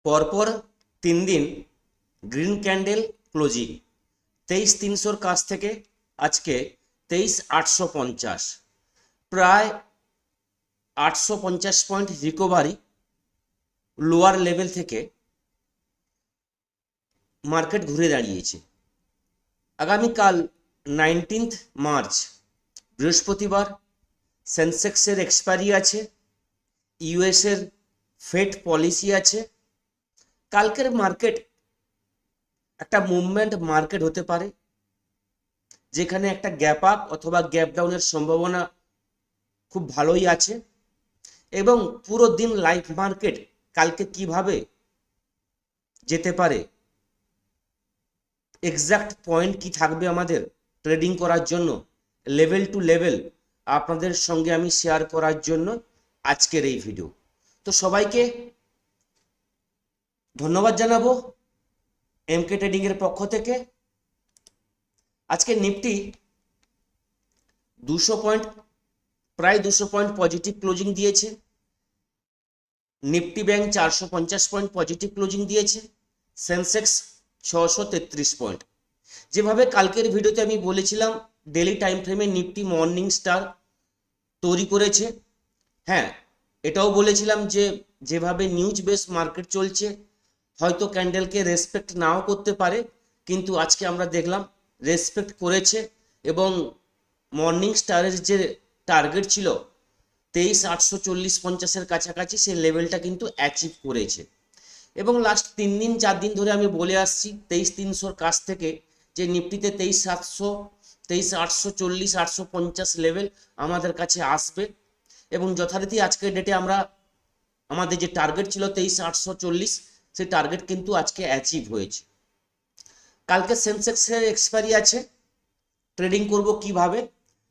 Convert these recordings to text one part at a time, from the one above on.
পরপর 3 দিন green candle closing 23,300 কাছ থেকে আজকে 23,850, প্রায় 850 পয়েন্ট রিকভারি লোয়ার লেভেল থেকে মার্কেট ঘুরে দাঁড়িয়েছে। আগামীকাল 19 মার্চ বৃহস্পতিবার সেন্সেক্সের এক্সপায়ারি আছে, ইউএসের ফেড পলিসি আছে। কালকের মার্কেট একটা মুভমেন্ট মার্কেট হতে পারে, যেখানে একটা গ্যাপ আপ অথবা গ্যাপ ডাউনের সম্ভাবনা খুব ভালোই আছে। এবং পুরো দিন লাইভ মার্কেট কালকে কিভাবে যেতে পারে, এক্সাক্ট পয়েন্ট কি থাকবে আমাদের ট্রেডিং করার জন্য, লেভেল টু লেভেল আপনাদের সঙ্গে আমি শেয়ার করার জন্য আজকের এই ভিডিও। তো সবাইকে ধন্যবাদ জানাবো এমকে ট্রেডিং এর পক্ষ থেকে। আজকে নিফটি 200 পয়েন্ট, প্রায় 200 পয়েন্ট পজিটিভ ক্লোজিং দিয়েছে। Nifty bank 450 point positive closing দিয়েছে। সেন্সেক্স 633 পয়েন্ট। যেভাবে কালকের ভিডিওতে আমি বলেছিলাম ডেলি টাইম ফ্রেমে নিফটি মর্নিং স্টার তৈরি করেছে। হ্যাঁ, এটাও বলেছিলাম যে যেভাবে নিউজ বেস মার্কেট চলছে হয়তো ক্যান্ডেলকে রেসপেক্ট নাও করতে পারে, কিন্তু আজকে আমরা দেখলাম রেসপেক্ট করেছে এবং মর্নিং স্টারের যে টার্গেট ছিল 23,840-50-এর কাছাকাছি, সেই লেভেলটা কিন্তু অ্যাচিভ করেছে। এবং লাস্ট 3 দিন 4 দিন ধরে আমি বলে আসছি 23,300-র কাছ থেকে যে নিফটিতে 23,700, 23,840, 850 লেভেল আমাদের কাছে আসবে। এবং যথারীতি আজকের ডেটে আমরা আমাদের যে টার্গেট ছিল 23,840, সেই টার্গেট কিন্তু আজকে অ্যাচিভ হয়েছে। কালকে সেন্সেক্সের এক্সপায়ারি আছে, ট্রেডিং করব কিভাবে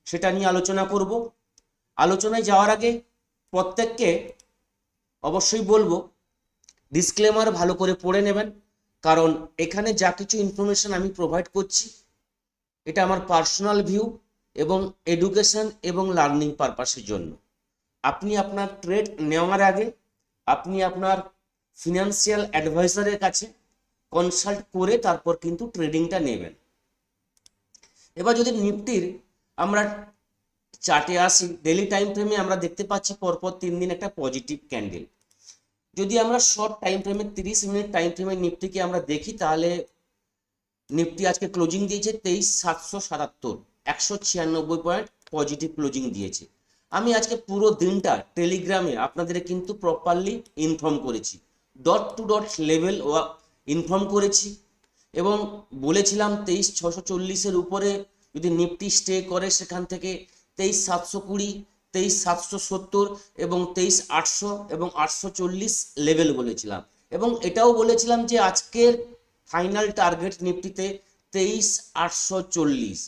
সেটা নিয়ে আলোচনা করব। আলোচনায় যাওয়ার আগে প্রত্যেককে অবশ্যই বলবো ডিসক্লেমার ভালো করে পড়ে নেবেন, কারণ এখানে যা কিছু ইনফরমেশন আমি প্রোভাইড করছি এটা আমার পার্সোনাল ভিউ এবং এডুকেশন এবং লার্নিং পারপাসের জন্য। আপনি আপনার ট্রেড নেওয়ার আগে আপনি আপনার ফিনান্সিয়াল অ্যাডভাইজারের কাছে কনসাল্ট করে তারপর কিন্তু ট্রেডিংটা নেবেন। এবার যদি নিফটির আমরা চার্টে আসি, ডেলি টাইম ফ্রেমে আমরা দেখতে পাচ্ছি পরপর 3 দিন একটা পজিটিভ ক্যান্ডেল। যদি আমরা শর্ট টাইম ফ্রেমে 30 মিনিট টাইম ফ্রেমে নিফটিকে আমরা দেখি, তাহলে নিফটি আজকে ক্লোজিং দিয়েছে 23,777, 196 পয়েন্ট পজিটিভ ক্লোজিং দিয়েছে। আমি আজকে পুরো দিনটা টেলিগ্রামে আপনাদের কিন্তু প্রপারলি ইনফর্ম করেছি, dot to dot level inform করেছি এবং বলেছিলাম 23,640-এর উপরে যদি নিফটি স্টে করে সেখান থেকে 23,720, 23,770 এবং 23,800 এবং 840 লেভেল বলেছিলাম। এবং এটাও বলেছিলাম যে আজকের ফাইনাল টার্গেট নিফটিতে 23,840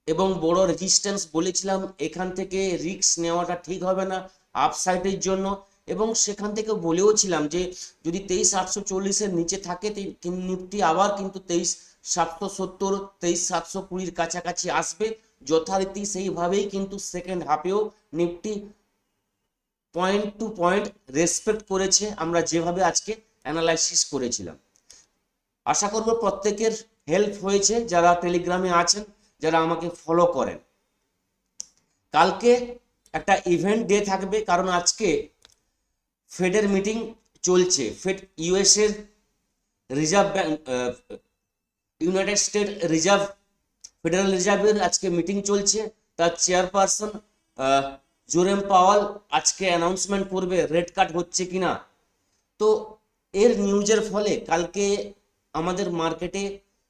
এবং বড় রেজিস্ট্যান্স বলেছিলাম এখান থেকে রিস্ক নেওয়াটা ঠিক হবে না আপসাইডের জন্য। এবং সেখান থেকে বলেও ছিলাম যে যদি 23,840-এর নিচে থাকে নিফটি আবার কিন্তু 23,770, 23,720-র কাছাকাছি আসবে। যথারীতি সেইভাবেই কিন্তু সেকেন্ড হাফেও Nifty point to point respect করেছে, আমরা যেভাবে আজকে অ্যানালাইসিস করেছিলাম। আশা করব প্রত্যেকের হেল্প হয়েছে, যারা টেলিগ্রামে আছেন, যারা আমাকে ফলো করেন। কালকে একটা ইভেন্ট ডে থাকবে, কারণ আজকে ফেডের মিটিং চলছে। ফেড ইউএসের reserve bank, United State reserve, federal রিজার্ভের আজকে মিটিং চলছে। তার চেয়ারপারসন জোরেম পাওয়াল আজকে অ্যানাউন্সমেন্ট করবে রেড কাট হচ্ছে কিনা। তো এর নিউজের ফলে কালকে আমাদের মার্কেটে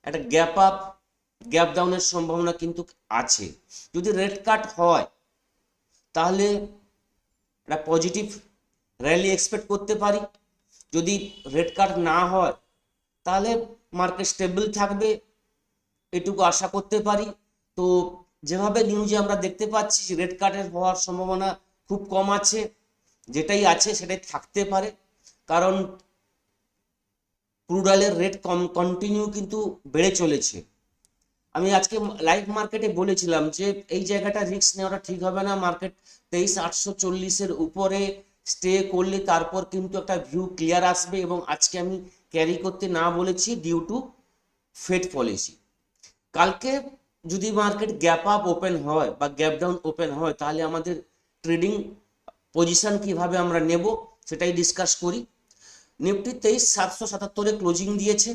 একটা গ্যাপ আপ গ্যাপ ডাউনের সম্ভাবনা কিন্তু আছে। যদি রেড কাট হয় তাহলে একটা পজিটিভ র্যালি এক্সপেক্ট করতে পারি। যদি রেড কাট না হয় তাহলে মার্কেট স্টেবল থাকবে, এটুকু আশা করতে পারি। তো যেভাবে নিউজে আমরা দেখতে পাচ্ছি রেড কাটের হওয়ার সম্ভাবনা খুব কম আছে, যেটাই আছে সেটাই থাকতে পারে, কারণ ক্রুড অয়েলের রেট কন্টিনিউ কিন্তু বেড়ে চলেছে। আমি আজকে লাইভ মার্কেটে বলেছিলাম যে এই জায়গাটা রিস্ক নেওয়াটা ঠিক হবে না, মার্কেট 23,840-এর উপরে স্টে করলে তারপর কিন্তু একটা ভিউ ক্লিয়ার আসবে, এবং আজকে আমি ক্যারি করতে না বলেছি ডিউ টু ফেড পলিসি। কালকে যদি মার্কেট গ্যাপ আপ ওপেন হয় বা গ্যাপ ডাউন ওপেন হয়, তাহলে আমাদের ট্রেডিং পজিশন কিভাবে আমরা নেব সেটাই ডিসকাস করি। নিফটি 23,777 ক্লোজিং দিয়েছে।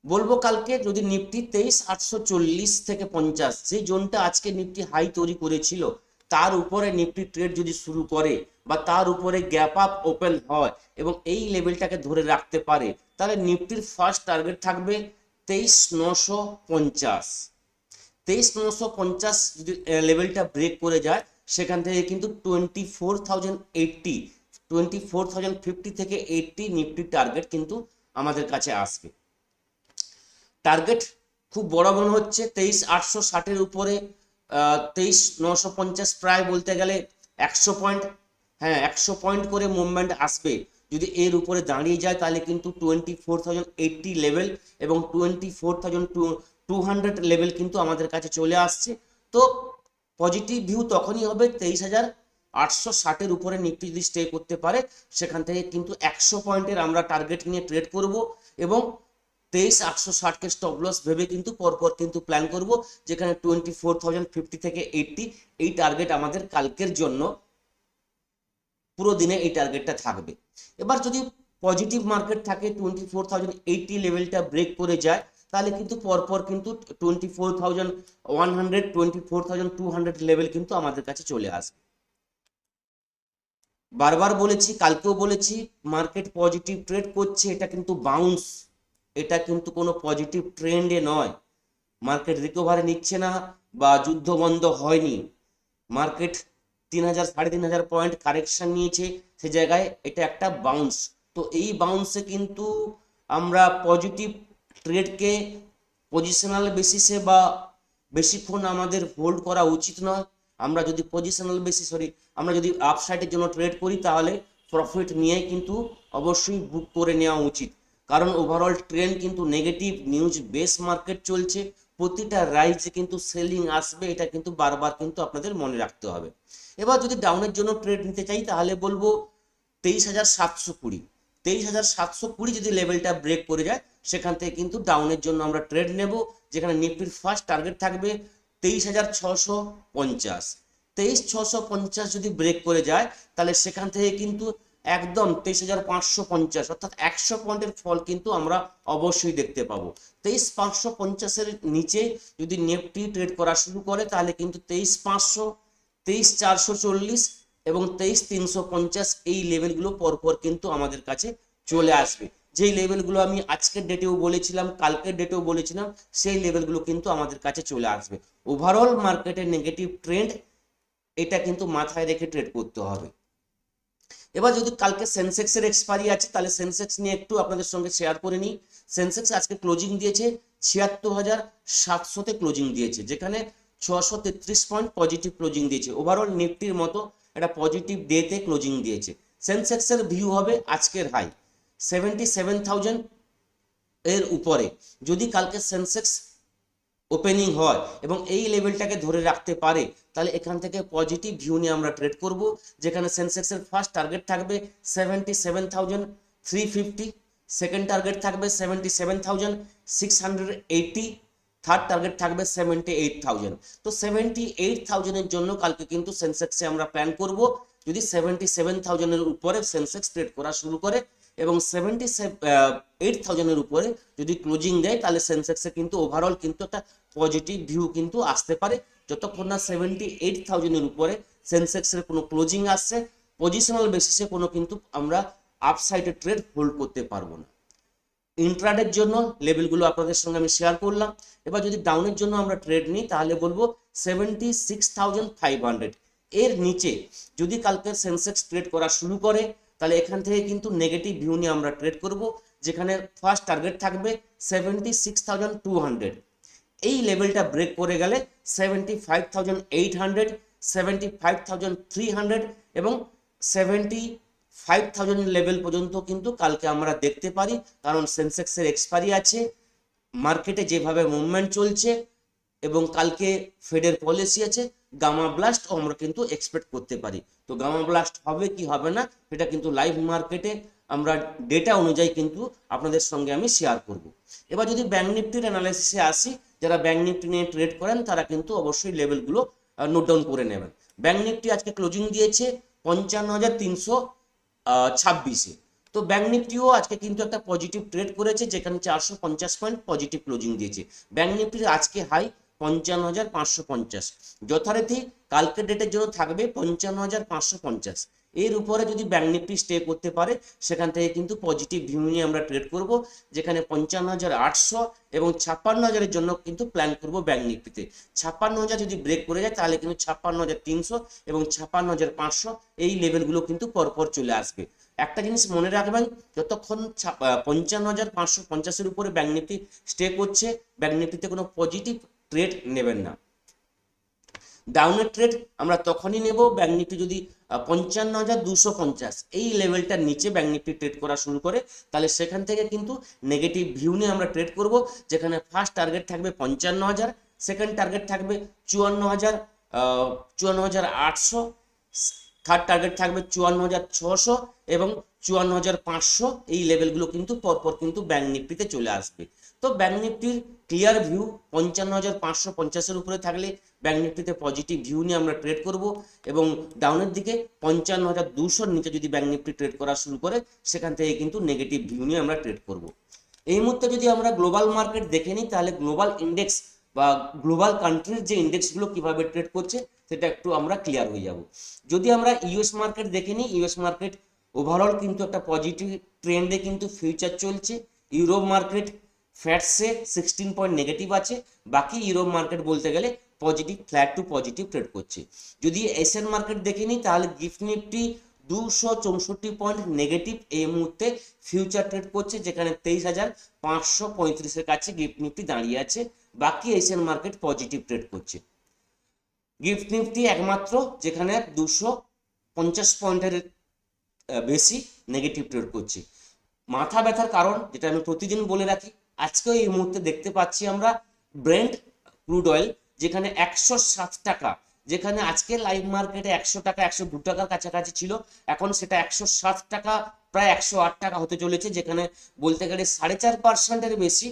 বলবো কালকে যদি নিফটি 23,840 থেকে 50, যে জোনটা আজকে নিফটি হাই তৈরি করেছিল, তার উপরে নিফটি ট্রেড যদি শুরু করে বা তার উপরে গ্যাপ আপ ওপেন হয় এবং এই লেভেলটাকে ধরে রাখতে পারে, তাহলে নিফটির ফার্স্ট টার্গেট থাকবে 23,950। 23,950 যদি লেভেলটা ব্রেক করে যায়, সেখান থেকে কিন্তু 24,080, 24,050 থেকে 80 নিফটি টার্গেট কিন্তু আমাদের কাছে আসবে। টার্গেট খুব বড় মনে হচ্ছে 23,860-এর উপরে। 23,950 প্রায় বলতে গেলে 100 পয়েন্ট, হ্যাঁ 100 পয়েন্ট করে মুভমেন্ট আসবে। যদি এর উপরে দাঁড়িয়ে যায় তাহলে কিন্তু 24,080 লেভেল এবং 24,200 লেভেল কিন্তু আমাদের কাছে চলে আসছে। তো পজিটিভ ভিউ তখনই হবে 23,860-এর উপরে নিফটি যদি স্টে করতে পারে, সেখান থেকে কিন্তু 100 পয়েন্টের আমরা টার্গেট নিয়ে ট্রেড করব এবং 23,860-কে স্টপ লস ভেবে কিন্তু পরপর কিন্তু প্ল্যান করব, যেখানে 24,050 থেকে 80 এই টার্গেট আমাদের কালকের জন্য পুরো দিনে এই টার্গেটটা থাকবে। এবার যদি পজিটিভ মার্কেট থাকে 24,080 লেভেলটা ব্রেক করে যায়, তাহলে কিন্তু পরপর কিন্তু 24,100, 24,200 লেভেল কিন্তু আমাদের কাছে চলে আসবে। বারবার বলেছি, কালকেও বলেছি, মার্কেট পজিটিভ ট্রেড করছে, এটা কিন্তু বাউন্স, এটা কিন্তু কোনো পজিটিভ ট্রেন্ডে নয়। মার্কেট রিকভারি নিচ্ছে না বা যুদ্ধ বন্ধ হয়নি। মার্কেট 3,000 3,500 পয়েন্ট কারেকশন নিয়েছে, সে জায়গায় এটা একটা বাউন্স। তো এই বাউন্সে কিন্তু আমরা পজিটিভ ট্রেডকে পজিশনাল বেসিসে বা বেশিক্ষণ আমাদের হোল্ড করা উচিত নয়। আমরা যদি আমরা যদি আপসাইডের জন্য ট্রেড করি, তাহলে প্রফিট নিয়ে কিন্তু অবশ্যই বুক করে নেওয়া উচিত, কারণ ওভারঅল ট্রেন্ড কিন্তু নেগেটিভ, নিউজ বেস মার্কেট চলছে। প্রতিটা রাইজে কিন্তু সেলিং আসবে, এটা কিন্তু বারবার কিন্তু আপনাদের মনে রাখতে হবে। এবার যদি ডাউনের জন্য ট্রেড নিতে চাই, তাহলে বলবো 23,720, 23,720 যদি লেভেলটা ব্রেক করে যায়, সেখান থেকে কিন্তু ডাউনের জন্য আমরা ট্রেড নেব, যেখানে নিফটির ফার্স্ট টার্গেট থাকবে 23,650। 23,650 যদি ব্রেক করে যায়, তাহলে সেখান থেকে কিন্তু একদম 23,550, অর্থাৎ 100 পয়েন্টের ফল কিন্তু আমরা অবশ্যই দেখতে পাবো। 23,550-এর নিচে যদি নিফটি ট্রেড করা শুরু করে, তাহলে কিন্তু 23,500, 23,440 এবং 23,350 এই লেভেলগুলো পরপর কিন্তু আমাদের কাছে চলে আসবে। যেই লেভেলগুলো আমি আজকের ডেটেও বলেছিলাম, কালকের ডেটেও বলেছিলাম, সেই লেভেলগুলো কিন্তু আমাদের কাছে চলে আসবে। ওভারঅল মার্কেটের নেগেটিভ ট্রেন্ড, এটা কিন্তু মাথায় রেখে ট্রেড করতে হবে। এবার যদি কালকে সেন্সেক্সের এক্সপায়ারি আছে, তাহলে সেন্সেক্স নিয়ে একটু আপনাদের সঙ্গে শেয়ার করে নিই। সেন্সেক্স আজকে ক্লোজিং দিয়েছে 76,700-তে ক্লোজিং দিয়েছে, যেখানে 633 পয়েন্ট পজিটিভ ক্লোজিং দিয়েছে। ওভারঅল নিফটির মতো একটা পজিটিভ ডেতে ক্লোজিং দিয়েছে। সেন্সেক্সের ভিউ হবে আজকের হাই 77,000 এর উপরে। যদি কালকে সেন্সেক্স ওপেনিং হয় এবং এই লেভেলটাকে ধরে রাখতে পারে, তাহলে এখান থেকে পজিটিভ ভিউ নিয়ে আমরা ট্রেড করব, যেখানে সেন্সেক্সের ফার্স্ট টার্গেট থাকবে 77,350, সেকেন্ড টার্গেট থাকবে 77,680, থার্ড টার্গেট থাকবে 78,000। তো 78,000-এর জন্য কালকে কিন্তু সেন্সেক্সে আমরা প্ল্যান করব। যদি 77,000-এর উপরে সেন্সেক্স ট্রেড করা শুরু করে এবং 78,000-এর উপরে যদি ক্লোজিং দেয়, তাহলে সেন্সেক্সে কিন্তু ওভারঅল কিন্তু একটা পজিটিভ ভিউ কিন্তু আসতে পারে। যতক্ষণ না 78,000-এর উপরে সেন্সেক্সের কোনো ক্লোজিং আসছে, পজিশনাল বেসিসে কোনো কিন্তু আমরা আপসাইডে ট্রেড হোল্ড করতে পারবো না। ইন্ট্রাডের জন্য লেভেলগুলো আপনাদের সঙ্গে আমি শেয়ার করলাম। এবার যদি ডাউনের জন্য আমরা ট্রেড নিই, তাহলে বলবো 76,500 এর নিচে যদি কালকে সেন্সেক্স ট্রেড করা শুরু করে, তাহলে এখান থেকে কিন্তু নেগেটিভ ভিউ নিয়ে আমরা ট্রেড করব, যেখানে ফার্স্ট টার্গেট থাকবে 76,200। এই লেভেলটা ব্রেক করে গেলে 75,800, 75,300 এবং 75,000 লেভেল পর্যন্ত কিন্তু কালকে আমরা দেখতে পারি, কারণ সেন্সেক্সের এক্সপায়ারি আছে। মার্কেটে যেভাবে মুভমেন্ট চলছে, এবং কালকে ফেডের পলিসি আছে, গামা ব্লাস্ট আমরা কিন্তু এক্সপেক্ট করতে পারি। তো গামা ব্লাস্ট হবে কি হবে না এটা কিন্তু লাইভ মার্কেটে আমরা ডেটা অনুযায়ী কিন্তু আপনাদের সঙ্গে আমি শেয়ার করব। এবার যদি ব্যাংক নিফটির অ্যানালাইসিসে আসি, যারা ব্যাংক নিফটি নিয়ে ট্রেড করেন তারা কিন্তু অবশ্যই লেভেলগুলো নোট ডাউন করে নেবেন। ব্যাংক নিফটি আজকে ক্লোজিং দিয়েছে 55,326-এ। তো ব্যাংক নিফটিও আজকে কিন্তু একটা পজিটিভ ট্রেড করেছে, যেখানে 450 পয়েন্ট পজিটিভ ক্লোজিং দিয়েছে। ব্যাংক নিফটির আজকে হাই 55,550, যথারীতি কালকের ডেটের জন্য থাকবে 55,550। এর উপরে যদি ব্যাংক নিফটি স্টে করতে পারে সেখান থেকে কিন্তু পজিটিভ ভিউ নিয়ে আমরা ট্রেড করব, যেখানে 55,800 এবং 56,000-এর জন্য কিন্তু প্ল্যান করব ব্যাংক নিফটিতে। 56,000 যদি ব্রেক করে যায় তাহলে কিন্তু 56,300 এবং 56,500 এই লেভেলগুলো কিন্তু পরপর চলে আসবে। একটা জিনিস মনে রাখবেন, যতক্ষণ 55,550-এর উপরে ব্যাংক নিফটি স্টে করছে, ব্যাংক নিফটিতে কোনো পজিটিভ ট্রেড নেবেন না। ডাউনের ট্রেড আমরা তখনই নেব ব্যাংক নিফটি যদি 55,250 এই লেভেলটার নিচে ব্যাংক নিফটি ট্রেড করা শুরু করে, তাহলে সেখান থেকে কিন্তু নেগেটিভ ভিউ নিয়ে আমরা ট্রেড করব, যেখানে ফার্স্ট টার্গেট থাকবে 55,000, সেকেন্ড টার্গেট থাকবে 54,800, থার্ড টার্গেট থাকবে 54,600 এবং 54,500। এই লেভেলগুলো কিন্তু পরপর কিন্তু ব্যাংক নিফটিতে চলে আসবে। তো ব্যাংক নিফটির ক্লিয়ার ভিউ 55,550-এর উপরে থাকলে ব্যাংক নিফটিতে পজিটিভ ভিউ নিয়ে আমরা ট্রেড করব, এবং ডাউনের দিকে 55,200-র নিচে যদি ব্যাংক নিফটি ট্রেড করা শুরু করে সেখান থেকে কিন্তু নেগেটিভ ভিউ নিয়ে আমরা ট্রেড করব। এই মুহূর্তে যদি আমরা গ্লোবাল মার্কেট দেখে নিই, তাহলে গ্লোবাল ইন্ডেক্স বা গ্লোবাল কান্ট্রির যে ইন্ডেক্সগুলো কিভাবে ট্রেড করছে সেটা একটু আমরা ক্লিয়ার হয়ে যাব। যদি আমরা ইউএস মার্কেট দেখে নিই, ইউএস মার্কেট ওভারঅল কিন্তু একটা পজিটিভ ট্রেন্ডে কিন্তু ফিউচার চলছে। ইউরোপ মার্কেট ফ্যাটসে 16 পয়েন্ট নেগেটিভ আছে, বাকি ইউরোপ মার্কেট বলতে গেলে positive, flat to positive trade করছে। যদি এশিয়ান মার্কেট দেখে নিই তাহলে গিফট নিফটি 264 পয়েন্ট নেগেটিভ এই মুহূর্তে ফিউচার ট্রেড করছে, যেখানে 23,535-এর কাছে গিফট নিফটি দাঁড়িয়ে আছে। বাকি এশিয়ান মার্কেট পজিটিভ ট্রেড করছে। গিফট নিফটি একমাত্র যেখানে 250 পয়েন্টের বেশি নেগেটিভ ট্রেড করছে। মাথা ব্যথার কারণ যেটা আমি প্রতিদিন বলে রাখি, আজকেও এই মুহূর্তে দেখতে পাচ্ছি আমরা ব্রেন্ট ক্রুড অয়েল যেখানে 107 টাকা, যেখানে আজকে লাইভ মার্কেটে 100 টাকা 102 টাকার কাছাকাছি ছিল, এখন সেটা 107 টাকা প্রায় 108 টাকা হতে চলেছে, যেখানে বলতে গেলে 4.5% বেশি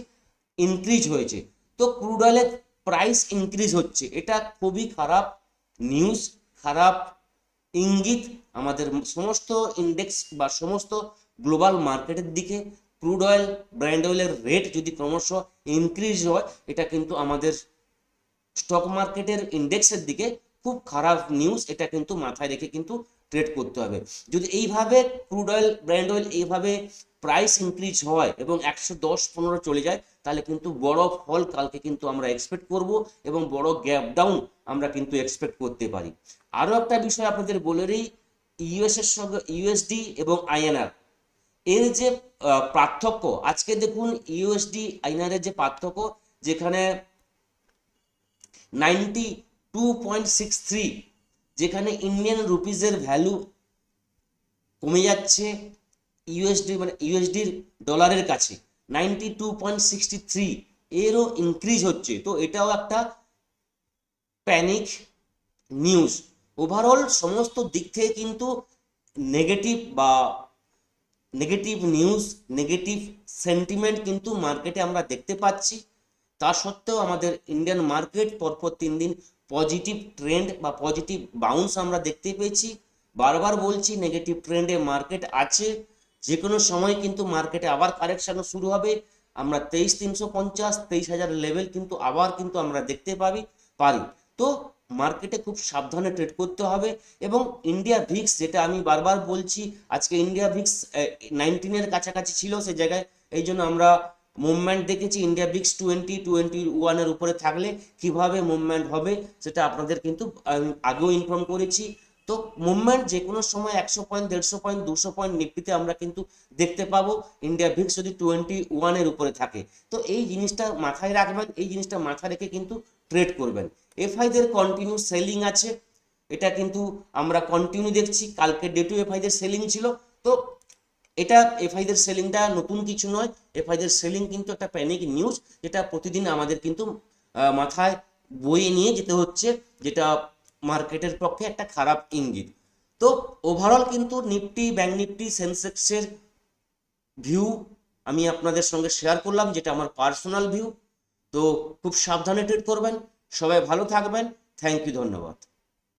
ইনক্রিজ হয়েছে। তো ক্রুড অয়েলের প্রাইস ইনক্রিজ হচ্ছে, এটা খুবই খারাপ নিউজ, খারাপ ইঙ্গিত আমাদের সমস্ত ইন্ডেক্স বা সমস্ত গ্লোবাল মার্কেটের দিকে। ক্রুড অয়েল, ব্র্যান্ড অয়েলের রেট যদি ক্রমশ ইনক্রিজ হয়, এটা কিন্তু আমাদের স্টক মার্কেটের ইন্ডেক্সের দিকে খুব খারাপ নিউজ, এটা কিন্তু মাথায় রেখে কিন্তু ট্রেড করতে হবে। যদি এইভাবে ক্রুড অয়েল, ব্র্যান্ড অয়েল এইভাবে প্রাইস ইনক্রিজ হয় এবং 110-15 চলে যায়, তাহলে কিন্তু বড় ফল কালকে কিন্তু আমরা এক্সপেক্ট করব এবং বড় গ্যাপ ডাউন আমরা কিন্তু এক্সপেক্ট করতে পারি। আরও একটা বিষয় আপনাদের বলে দিই, ইউএস এর সঙ্গে ইউএসডি এবং আইএনআর এর যে পার্থক্য, আজকে দেখুন ইউএসডি আইএনআর এর যে পার্থক্য, যেখানে 92.63, যেখানে ইন্ডিয়ান রুপিজের ভ্যালু কমে যাচ্ছে ইউএসডি মানে ইউএসডির ডলারের কাছে 92.63 এরও ইনক্রিজ হচ্ছে। তো এটাও একটা প্যানিক নিউজ। ওভারঅল সমস্ত দিক থেকে কিন্তু নেগেটিভ বা নেগেটিভ নিউজ, নেগেটিভ সেন্টিমেন্ট কিন্তু মার্কেটে আমরা দেখতে পাচ্ছি। তা সত্ত্বেও আমাদের ইন্ডিয়ান মার্কেট পরপর 3 দিন পজিটিভ ট্রেন্ড বা পজিটিভ বাউন্স আমরা দেখতে পেয়েছি। বারবার বলছি নেগেটিভ ট্রেন্ডে মার্কেট আছে, যে কোনো সময় কিন্তু মার্কেটে আবার কারেকশানও শুরু হবে। আমরা 23,350, 23,000 লেভেল কিন্তু আবার কিন্তু আমরা দেখতে পারি। তো মার্কেটে খুব সাবধানে ট্রেড করতে হবে। এবং ইন্ডিয়া ভিক্স, যেটা আমি বারবার বলছি, আজকে ইন্ডিয়া ভিক্স 19-এর কাছাকাছি ছিল সে জায়গায়, এই জন্য আমরা মুভমেন্ট দেখেছি। ইন্ডিয়া ভিক্স 21-এর উপরে থাকলে কিভাবে মুভমেন্ট হবে সেটা আপনাদের কিন্তু আগেও ইনফর্ম করেছি। তো মুভমেন্ট যে কোনো সময় 100 পয়েন্ট, 150 পয়েন্ট, 200 পয়েন্ট নিফটিতে আমরা কিন্তু দেখতে পাবো, ইন্ডিয়া ভিক্স যদি 21-এর উপরে থাকে। তো এই জিনিসটা মাথায় রাখবেন, এই জিনিসটা মাথায় রেখে কিন্তু ট্রেড করবেন। এফআইদের কন্টিনিউ সেলিং আছে, এটা কিন্তু আমরা কন্টিনিউ দেখছি। কালকে ডে টু এফআইদের সেলিং ছিল, তো এটা এফআইদের সেলিংটা নতুন কিছু নয়। এফআইদের সেলিং কিন্তু একটা প্যানিক নিউজ, যেটা প্রতিদিন আমাদের কিন্তু মাথায় বয়ে নিয়ে যেতে হচ্ছে, যেটা মার্কেটের পক্ষে একটা খারাপ ইঙ্গিত। তো ওভারঅল কিন্তু নিফটি, ব্যাংক নিফটি, সেন্সেক্সের ভিউ আমি আপনাদের সঙ্গে শেয়ার করলাম, যেটা আমার পার্সোনাল ভিউ। তো খুব সাবধানে ট্রেড করবেন। সবাই ভালো থাকবেন। থ্যাংক ইউ, ধন্যবাদ।